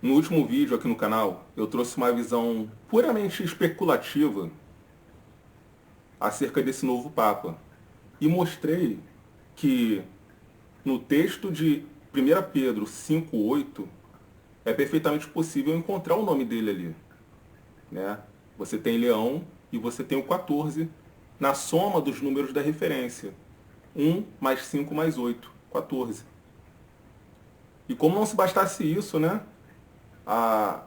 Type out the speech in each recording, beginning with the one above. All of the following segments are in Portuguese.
No último vídeo aqui no canal, eu trouxe uma visão puramente especulativa acerca desse novo Papa. E mostrei que no texto de 1 Pedro 5,8 é perfeitamente possível encontrar o nome dele ali. Né? Você tem Leão e você tem o 14 na soma dos números da referência. 1 mais 5 mais 8, 14. E como não se bastasse isso, né? A,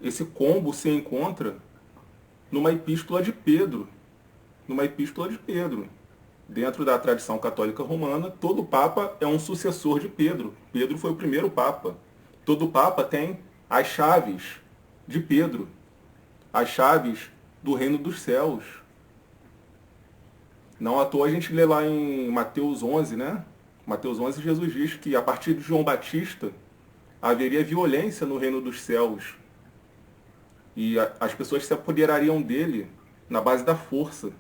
esse combo se encontra numa epístola de Pedro. Numa epístola de Pedro. Dentro da tradição católica romana, todo papa é um sucessor de Pedro. Pedro foi o primeiro papa. Todo papa tem as chaves de Pedro, as chaves do reino dos céus. Não à toa a gente lê lá em Mateus 11, né? Mateus 11, Jesus diz que a partir de João Batista haveria violência no reino dos céus. E as pessoas se apoderariam dele na base da força.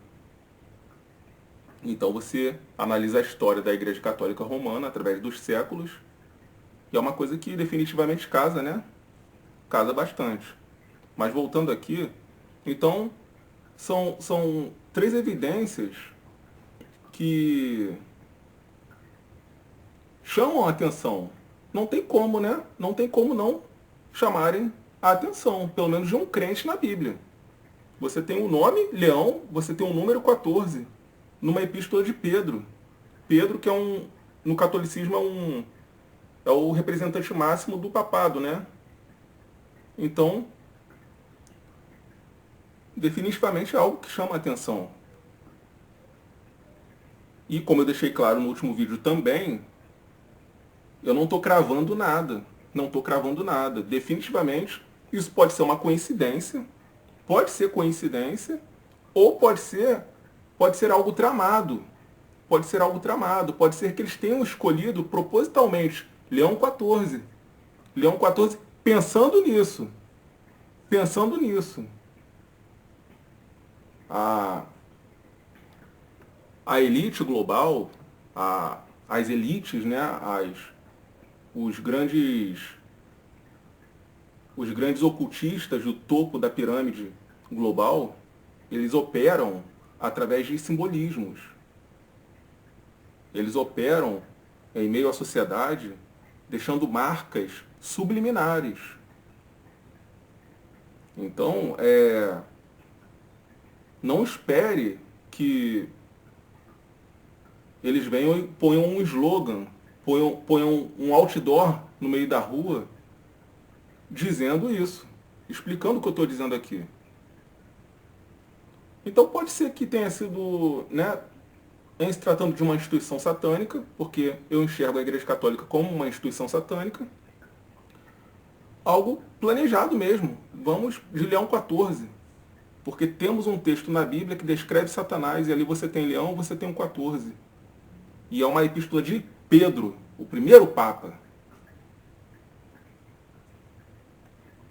Então você analisa a história da Igreja Católica Romana através dos séculos, e é uma coisa que definitivamente casa, né? Casa bastante. Mas voltando aqui, então são três evidências que chamam a atenção. Não tem como, né? Não tem como não chamarem a atenção, pelo menos de um crente na Bíblia. Você tem o nome, Leão, você tem o número 14, numa epístola de Pedro. Pedro, que no catolicismo é o representante máximo do papado, né? Então, definitivamente é algo que chama a atenção. E como eu deixei claro no último vídeo também, eu não estou cravando nada. Não estou cravando nada. Definitivamente, isso pode ser uma coincidência. Pode ser coincidência. Ou pode ser algo tramado. Pode ser algo tramado. Pode ser que eles tenham escolhido propositalmente Leão 14. Leão 14 pensando nisso. Pensando nisso. A elite global, as elites, né, os grandes ocultistas do topo da pirâmide global, eles operam através de simbolismos. Eles operam em meio à sociedade, deixando marcas subliminares. Então, não espere que eles venham e ponham um slogan, ponham um outdoor no meio da rua dizendo isso, explicando o que eu estou dizendo aqui. Então pode ser que tenha sido, né, em se tratando de uma instituição satânica, porque eu enxergo a Igreja Católica como uma instituição satânica, algo planejado mesmo. Vamos de Leão 14, porque temos um texto na Bíblia que descreve Satanás, e ali você tem Leão, você tem um 14. E é uma epístola de Pedro, o primeiro Papa.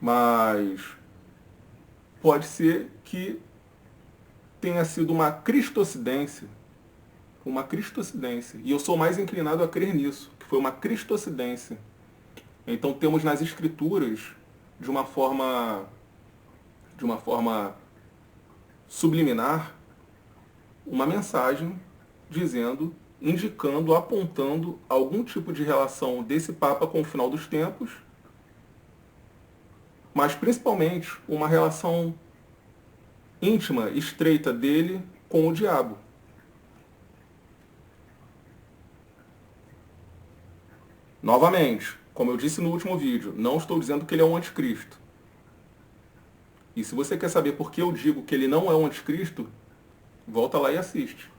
Mas pode ser que tenha sido uma cristocidência. Uma cristocidência. E eu sou mais inclinado a crer nisso, que foi uma cristocidência. Então temos nas escrituras, de uma forma subliminar, uma mensagem dizendo, indicando, apontando algum tipo de relação desse Papa com o final dos tempos, mas principalmente uma relação íntima, estreita dele com o diabo. Novamente, como eu disse no último vídeo, não estou dizendo que ele é um anticristo. E se você quer saber por que eu digo que ele não é um anticristo, volta lá e assiste.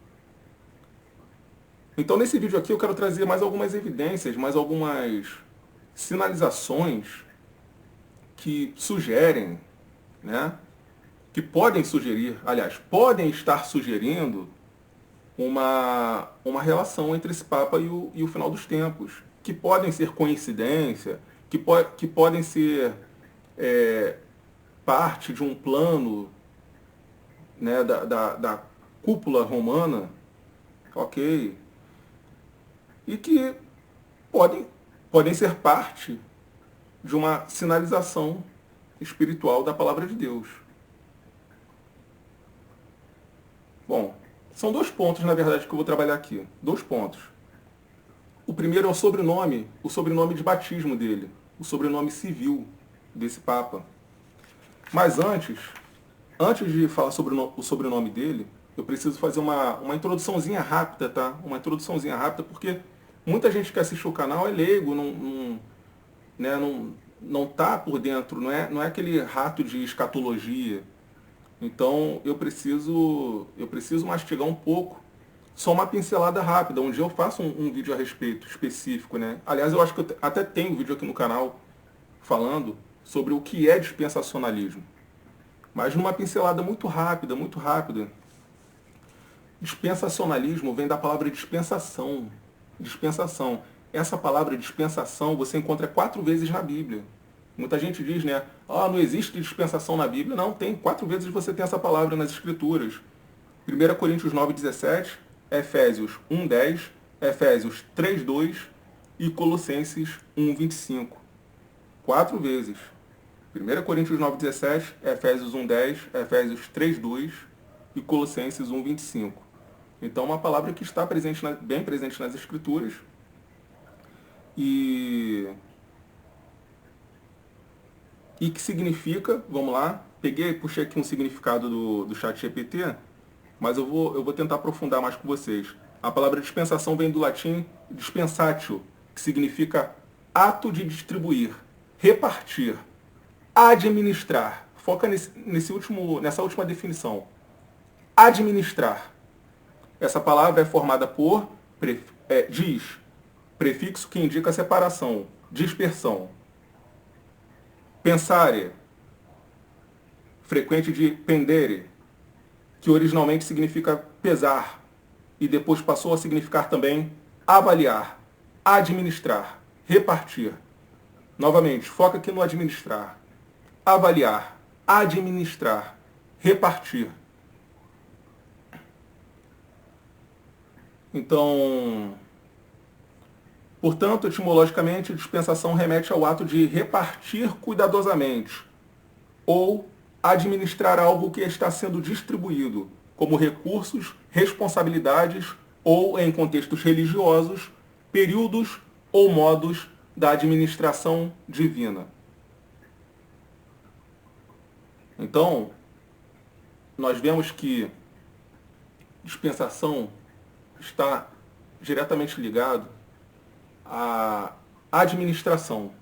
Então nesse vídeo aqui eu quero trazer mais algumas evidências, mais algumas sinalizações que sugerem, né, que podem sugerir, aliás, podem estar sugerindo uma relação entre esse Papa e o final dos tempos, que podem ser coincidência, que podem ser parte de um plano, né, da cúpula romana, ok, e que podem ser parte de uma sinalização espiritual da palavra de Deus. Bom, são 2 pontos, na verdade, que eu vou trabalhar aqui. 2 pontos. O primeiro é o sobrenome de batismo dele, o sobrenome civil desse Papa. Mas antes de falar sobre o sobrenome dele, eu preciso fazer uma introduçãozinha rápida, tá? Uma introduçãozinha rápida, porque muita gente que assiste o canal é leigo, não tá por dentro, não é aquele rato de escatologia. Então eu preciso mastigar um pouco, só uma pincelada rápida. Um dia eu faço um vídeo a respeito específico, né? Aliás, eu acho que eu até tenho vídeo aqui no canal falando sobre o que é dispensacionalismo. Mas numa pincelada muito rápida, muito rápida. Dispensacionalismo vem da palavra dispensação. Dispensação. Essa palavra dispensação você encontra 4 vezes na Bíblia. Muita gente diz, né? Não existe dispensação na Bíblia. Não, tem. 4 vezes você tem essa palavra nas Escrituras. 1 Coríntios 9:17, Efésios 1:10, Efésios 3:2 e Colossenses 1:25. 4 vezes. 1 Coríntios 9:17, Efésios 1:10, Efésios 3:2 e Colossenses 1:25. Então, uma palavra que está bem presente nas Escrituras. E que significa, vamos lá, puxei aqui um significado do ChatGPT, mas eu vou tentar aprofundar mais com vocês. A palavra dispensação vem do latim dispensatio, que significa ato de distribuir, repartir, administrar. Foca nessa última definição. Administrar. Essa palavra é formada por prefixo que indica separação, dispersão. Pensare, frequente de pendere, que originalmente significa pesar e depois passou a significar também avaliar, administrar, repartir. Novamente, foca aqui no administrar. Avaliar, administrar, repartir. Então, portanto, etimologicamente, dispensação remete ao ato de repartir cuidadosamente ou administrar algo que está sendo distribuído, como recursos, responsabilidades ou, em contextos religiosos, períodos ou modos da administração divina. Então, nós vemos que dispensação está diretamente ligado à administração.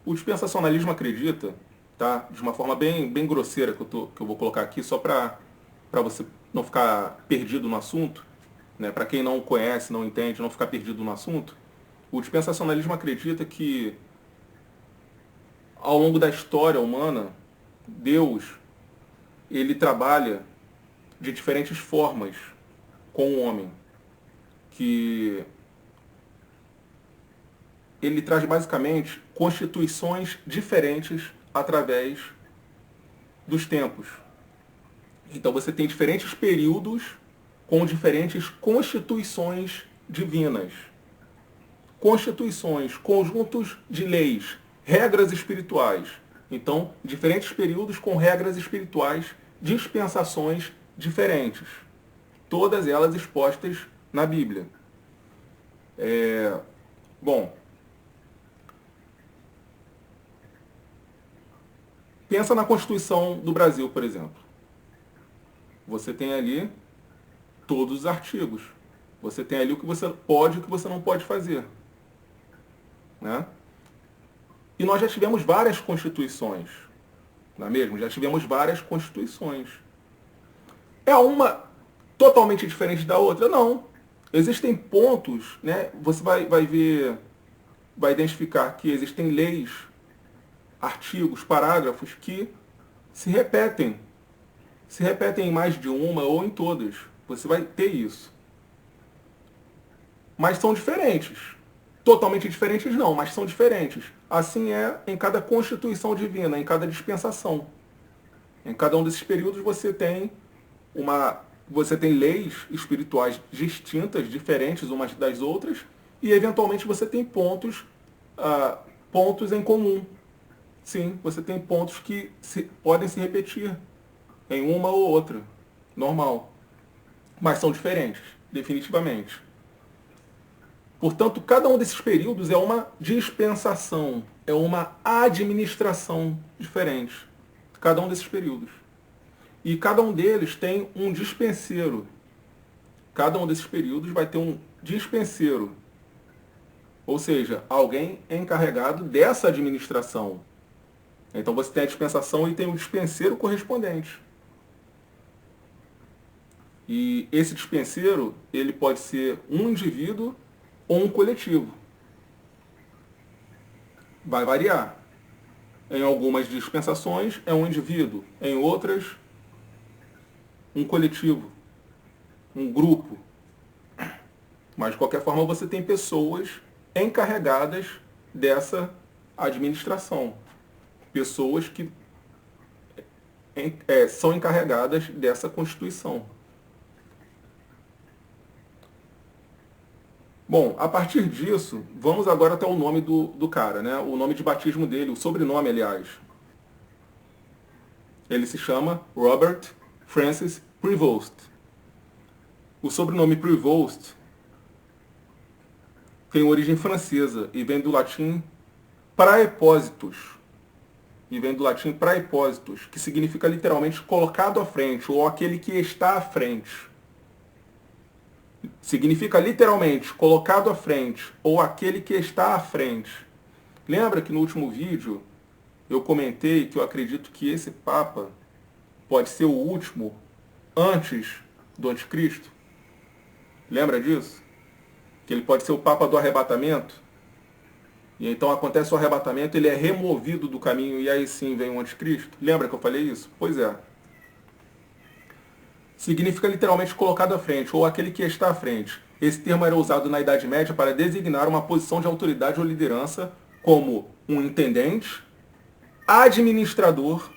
O dispensacionalismo acredita, tá, de uma forma bem grosseira que eu vou colocar aqui, só para você não ficar perdido no assunto, né, para quem não conhece, não entende, não ficar perdido no assunto. O dispensacionalismo acredita que, ao longo da história humana, Deus, ele trabalha de diferentes formas com o homem, que ele traz basicamente constituições diferentes através dos tempos. Então você tem diferentes períodos com diferentes constituições divinas. Constituições, conjuntos de leis, regras espirituais. Então, diferentes períodos com regras espirituais, dispensações diferentes. Todas elas expostas na Bíblia. Bom, pensa na Constituição do Brasil, por exemplo. Você tem ali todos os artigos. Você tem ali o que você pode e o que você não pode fazer. Né? E nós já tivemos várias constituições. Não é mesmo? Já tivemos várias constituições. É uma totalmente diferente da outra? Não. Existem pontos, né? Você vai ver, vai identificar que existem leis, artigos, parágrafos que se repetem. Se repetem em mais de uma ou em todas. Você vai ter isso. Mas são diferentes. Totalmente diferentes não, mas são diferentes. Assim é em cada constituição divina, em cada dispensação. Em cada um desses períodos você tem leis espirituais distintas, diferentes umas das outras, e eventualmente você tem pontos pontos em comum. Sim, você tem pontos que podem se repetir em uma ou outra, normal. Mas são diferentes, definitivamente. Portanto, cada um desses períodos é uma dispensação, é uma administração diferente. Cada um desses períodos. E cada um deles tem um dispenseiro. Cada um desses períodos vai ter um dispenseiro. Ou seja, alguém encarregado dessa administração. Então você tem a dispensação e tem o dispenseiro correspondente. E esse dispenseiro, ele pode ser um indivíduo ou um coletivo. Vai variar. Em algumas dispensações é um indivíduo, em outras um coletivo, um grupo. Mas de qualquer forma você tem pessoas encarregadas dessa administração. Pessoas que são encarregadas dessa Constituição. Bom, a partir disso, vamos agora até o nome do cara, né? O nome de batismo dele, o sobrenome, aliás. Ele se chama Robert Francis Prevost. O sobrenome Prevost tem origem francesa e vem do latim praepositus. Que significa literalmente colocado à frente, ou aquele que está à frente. Significa literalmente colocado à frente, ou aquele que está à frente. Lembra que no último vídeo eu comentei que eu acredito que esse Papa pode ser o último antes do Anticristo? Lembra disso? Que ele pode ser o Papa do arrebatamento? E então acontece o arrebatamento, ele é removido do caminho e aí sim vem o Anticristo? Lembra que eu falei isso? Pois é. Significa literalmente colocado à frente, ou aquele que está à frente. Esse termo era usado na Idade Média para designar uma posição de autoridade ou liderança, como um intendente, administrador,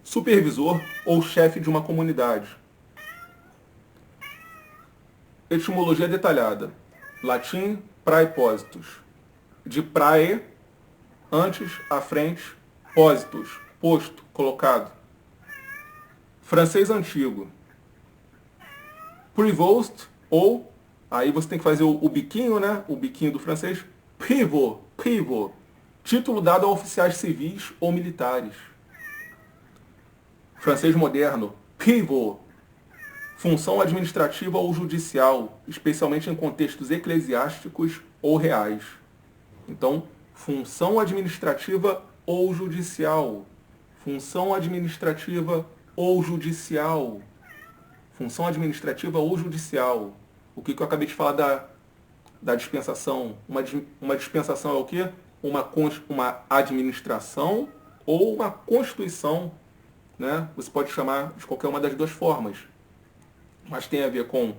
supervisor ou chefe de uma comunidade. Etimologia detalhada. Latim, praepositus. De prae, antes, à frente, positus, posto, colocado. Francês antigo. Prevost, ou, aí você tem que fazer o biquinho, né? O biquinho do francês. Pivot. Título dado a oficiais civis ou militares. Francês moderno. Pivot. Função administrativa ou judicial, especialmente em contextos eclesiásticos ou reais. Então, função administrativa ou judicial. Função administrativa ou judicial. Função administrativa ou judicial. O que eu acabei de falar da dispensação? Uma dispensação é o quê? Uma administração ou uma constituição, né? Você pode chamar de qualquer uma das duas formas. Mas tem a ver com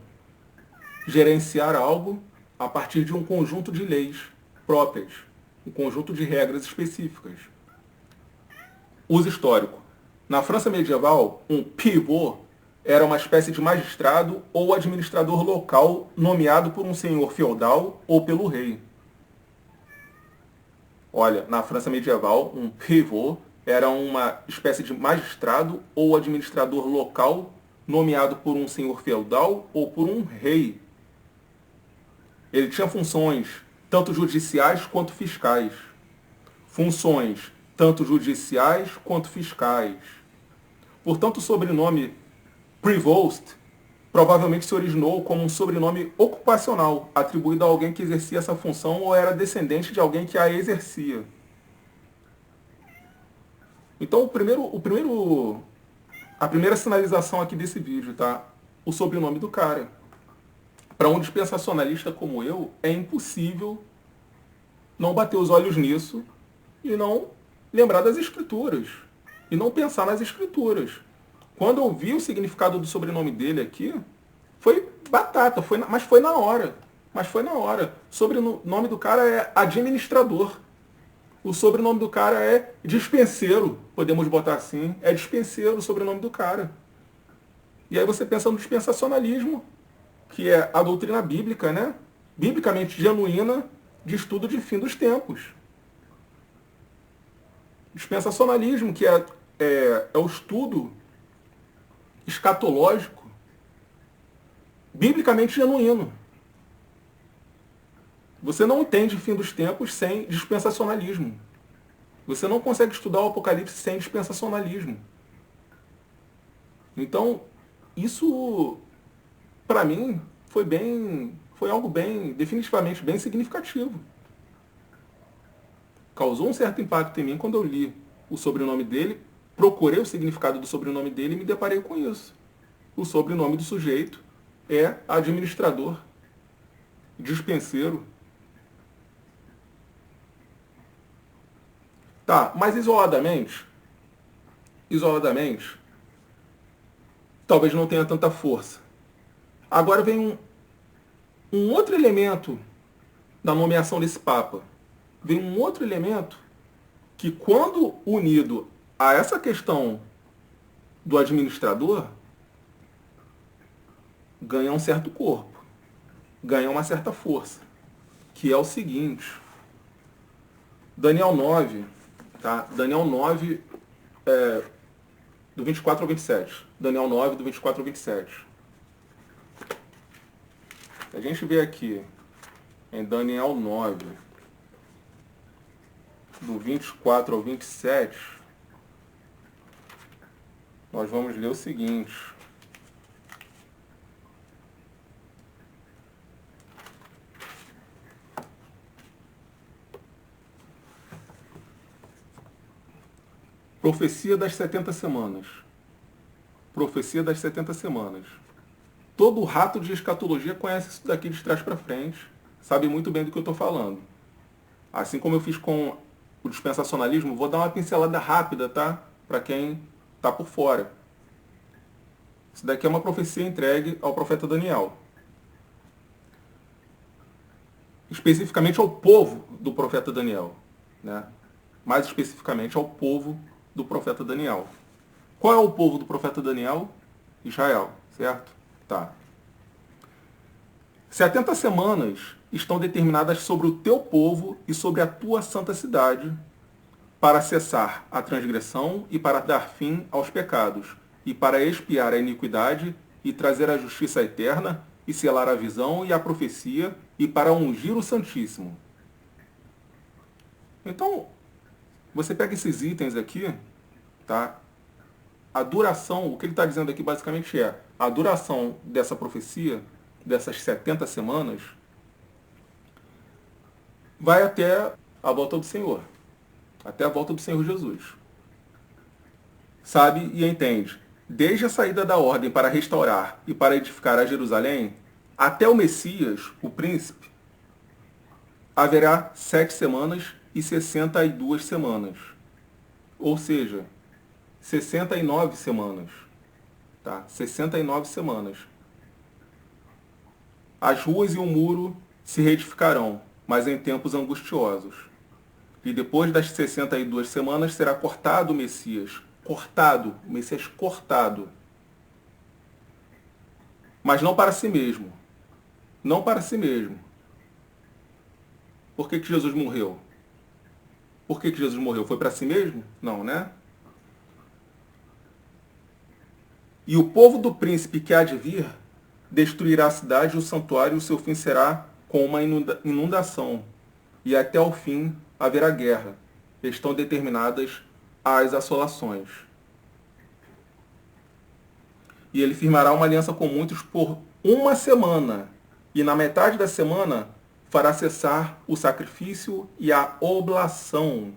gerenciar algo a partir de um conjunto de leis próprias, um conjunto de regras específicas. Uso histórico. Na França medieval, um pivot era uma espécie de magistrado ou administrador local nomeado por um senhor feudal ou pelo rei. Olha, na França medieval, um pivot era uma espécie de magistrado ou administrador local nomeado por um senhor feudal ou por um rei. Ele tinha funções tanto judiciais quanto fiscais. Funções tanto judiciais quanto fiscais. Portanto, o sobrenome Prevost provavelmente se originou como um sobrenome ocupacional, atribuído a alguém que exercia essa função ou era descendente de alguém que a exercia. Então, a primeira sinalização aqui desse vídeo, tá? O sobrenome do cara. Para um dispensacionalista como eu, é impossível não bater os olhos nisso e não lembrar das escrituras. E não pensar nas escrituras. Quando eu vi o significado do sobrenome dele aqui, foi batata, mas foi na hora. O sobrenome do cara é administrador. O sobrenome do cara é dispenseiro, podemos botar assim. É dispenseiro o sobrenome do cara. E aí você pensa no dispensacionalismo. que é a doutrina bíblica, né? Biblicamente genuína de estudo de fim dos tempos. Dispensacionalismo, que é o estudo escatológico biblicamente genuíno. Você não entende fim dos tempos sem dispensacionalismo. Você não consegue estudar o Apocalipse sem dispensacionalismo. Então, isso, para mim, foi algo definitivamente bem significativo. Causou um certo impacto em mim quando eu li o sobrenome dele, procurei o significado do sobrenome dele e me deparei com isso. O sobrenome do sujeito é administrador, dispenseiro. Tá, mas isoladamente, talvez não tenha tanta força. Agora vem um outro elemento da nomeação desse Papa. Vem um outro elemento que, quando unido a essa questão do administrador, ganha um certo corpo, ganha uma certa força, que é o seguinte. Daniel 9, tá? Daniel 9, do 24 ao 27. Daniel 9, do 24 ao 27. A gente vê aqui, em Daniel 9, do 24 ao 27, nós vamos ler o seguinte. Profecia das 70 semanas. Profecia das 70 semanas. Todo rato de escatologia conhece isso daqui de trás para frente, sabe muito bem do que eu estou falando. Assim como eu fiz com o dispensacionalismo, vou dar uma pincelada rápida, tá? Para quem está por fora. Isso daqui é uma profecia entregue ao profeta Daniel. Especificamente ao povo do profeta Daniel, né? Mais especificamente ao povo do profeta Daniel. Qual é o povo do profeta Daniel? Israel, certo? Tá. 70 semanas estão determinadas sobre o teu povo e sobre a tua santa cidade, para cessar a transgressão e para dar fim aos pecados, e para expiar a iniquidade e trazer a justiça eterna, e selar a visão e a profecia, e para ungir o Santíssimo. Então, você pega esses itens aqui, tá? A duração, o que ele está dizendo aqui basicamente é, a duração dessa profecia, dessas 70 semanas, vai até a volta do Senhor. Até a volta do Senhor Jesus. Sabe e entende. Desde a saída da ordem para restaurar e para edificar a Jerusalém, até o Messias, o príncipe, haverá 7 semanas e 62 semanas. Ou seja, 69 semanas. Tá? 69 semanas. As ruas e o muro se reedificarão, mas em tempos angustiosos. E depois das 62 semanas será cortado o Messias. Cortado. O Messias cortado. Mas não para si mesmo. Não para si mesmo. Por que Jesus morreu? Por que Jesus morreu? Foi para si mesmo? Não, né? E o povo do príncipe que há de vir destruirá a cidade e o santuário, e o seu fim será com uma inundação. E até o fim haverá guerra. Estão determinadas as assolações. E ele firmará uma aliança com muitos por 1 semana. E na metade da semana fará cessar o sacrifício e a oblação.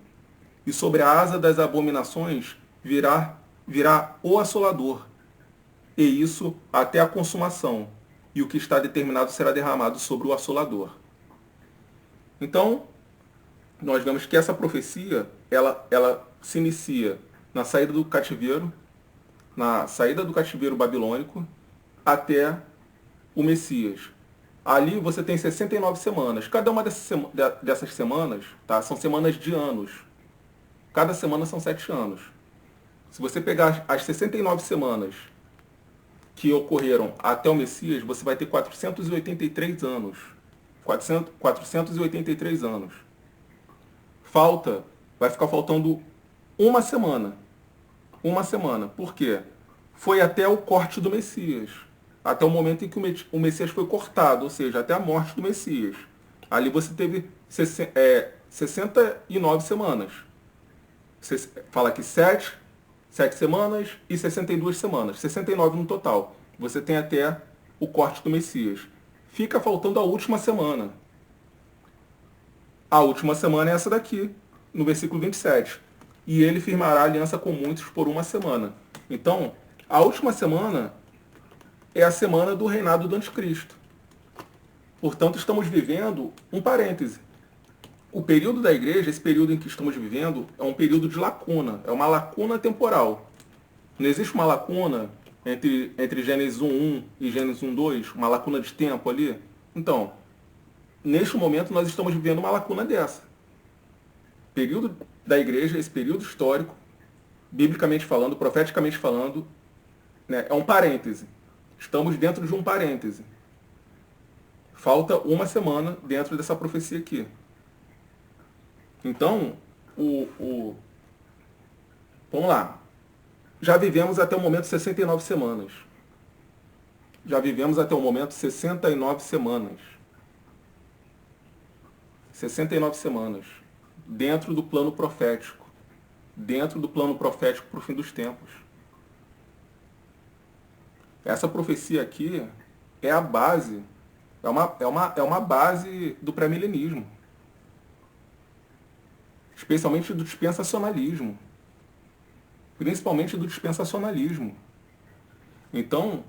E sobre a asa das abominações virá o assolador. E isso até a consumação. E o que está determinado será derramado sobre o assolador. Então, nós vemos que essa profecia, ela se inicia na saída do cativeiro babilônico, até o Messias. Ali você tem 69 semanas. Cada uma dessas semanas, tá, são semanas de anos. Cada semana são 7 anos. Se você pegar as 69 semanas que ocorreram até o Messias, você vai ter 483 anos. 483 anos. Vai ficar faltando uma semana. Uma semana. Por quê? Foi até o corte do Messias. Até o momento em que o Messias foi cortado, ou seja, até a morte do Messias. Ali você teve 69 semanas. Fala aqui 7 semanas e 62 semanas. 69 no total. Você tem até o corte do Messias. Fica faltando a última semana. A última semana é essa daqui, no versículo 27. E ele firmará aliança com muitos por uma semana. Então, a última semana é a semana do reinado do anticristo. Portanto, estamos vivendo um parêntese. O período da igreja, esse período em que estamos vivendo, é um período de lacuna. É uma lacuna temporal. Não existe uma lacuna entre Gênesis 1.1 e Gênesis 1.2, uma lacuna de tempo ali? Então, neste momento nós estamos vivendo uma lacuna dessa. O período da igreja, esse período histórico, biblicamente falando, profeticamente falando, né, é um parêntese. Estamos dentro de um parêntese. Falta uma semana dentro dessa profecia aqui. Então, vamos lá. Já vivemos até o momento 69 semanas. Já vivemos até o momento 69 semanas. 69 semanas. Dentro do plano profético. Dentro do plano profético para o fim dos tempos. Essa profecia aqui é a base, é uma base do pré-milenismo. Especialmente do dispensacionalismo. Principalmente do dispensacionalismo. Então,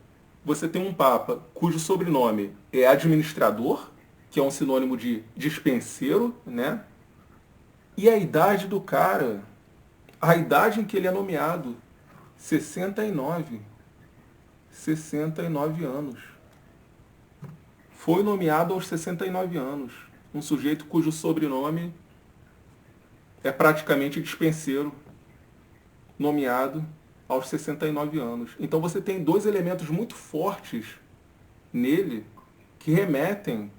você tem um Papa cujo sobrenome é administrador, que é um sinônimo de dispenseiro, né? E a idade do cara, a idade em que ele é nomeado, 69. 69 anos. Foi nomeado aos 69 anos. Um sujeito cujo sobrenome é praticamente dispenseiro, nomeado aos 69 anos. Então você tem dois elementos muito fortes nele que remetem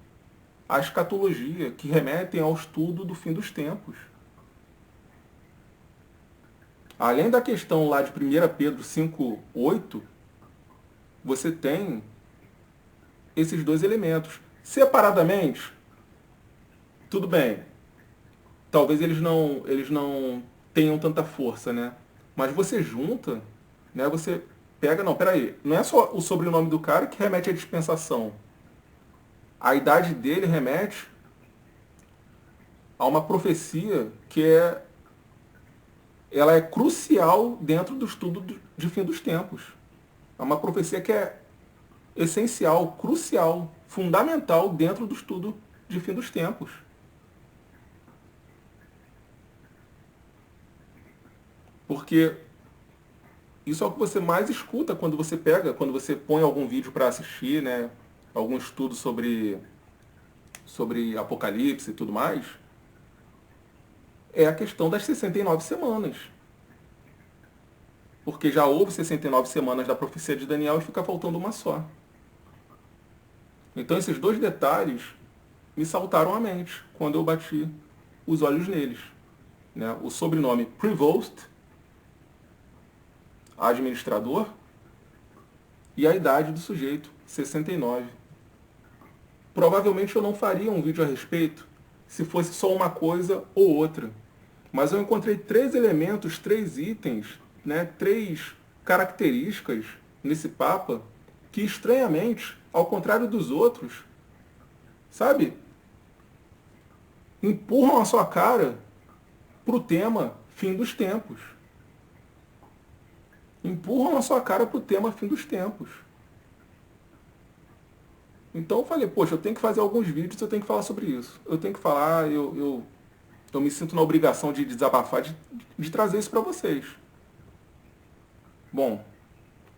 à escatologia, que remetem ao estudo do fim dos tempos. Além da questão lá de 1 Pedro 5:8, você tem esses dois elementos. Separadamente, tudo bem. Talvez eles não tenham tanta força, né? Mas você junta, né? Você pega, não, peraí, não é só o sobrenome do cara que remete à dispensação. A idade dele remete a uma profecia que ela é crucial dentro do estudo de fim dos tempos. É uma profecia que é essencial, crucial, fundamental dentro do estudo de fim dos tempos. Porque isso é o que você mais escuta quando você põe algum vídeo para assistir, né? Algum estudo sobre Apocalipse e tudo mais. É a questão das 69 semanas. Porque já houve 69 semanas da profecia de Daniel e fica faltando uma só. Então esses dois detalhes me saltaram à mente quando eu bati os olhos neles. Né? O sobrenome Prevost, administrador, e a idade do sujeito, 69. Provavelmente eu não faria um vídeo a respeito se fosse só uma coisa ou outra. Mas eu encontrei 3 elementos, 3 itens, né, 3 características nesse Papa que, estranhamente, ao contrário dos outros, sabe, empurram a sua cara para o tema fim dos tempos. Empurram a sua cara para o tema fim dos tempos. Então eu falei, poxa, eu tenho que fazer alguns vídeos, eu tenho que falar sobre isso. Eu tenho que falar, eu me sinto na obrigação de desabafar, de trazer isso para vocês. Bom,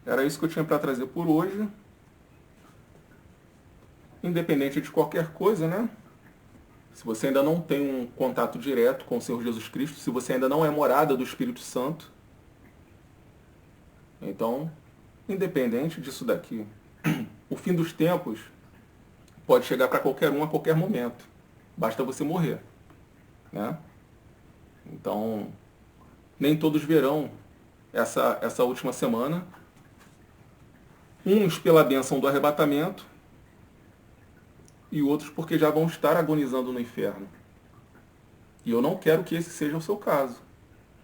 era isso que eu tinha para trazer por hoje. Independente de qualquer coisa, né? Se você ainda não tem um contato direto com o Senhor Jesus Cristo, se você ainda não é morada do Espírito Santo, então Independente disso daqui, o fim dos tempos pode chegar para qualquer um a qualquer momento. Basta você morrer, né? Então, nem todos verão essa última semana. Uns pela bênção do arrebatamento e outros porque já vão estar agonizando no inferno. E eu não quero que esse seja o seu caso.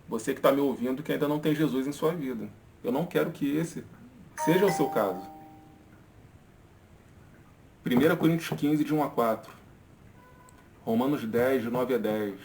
Você que está me ouvindo que ainda não tem Jesus em sua vida. Eu não quero que esse seja o seu caso. 1 Coríntios 15, de 1 a 4. Romanos 10, de 9 a 10.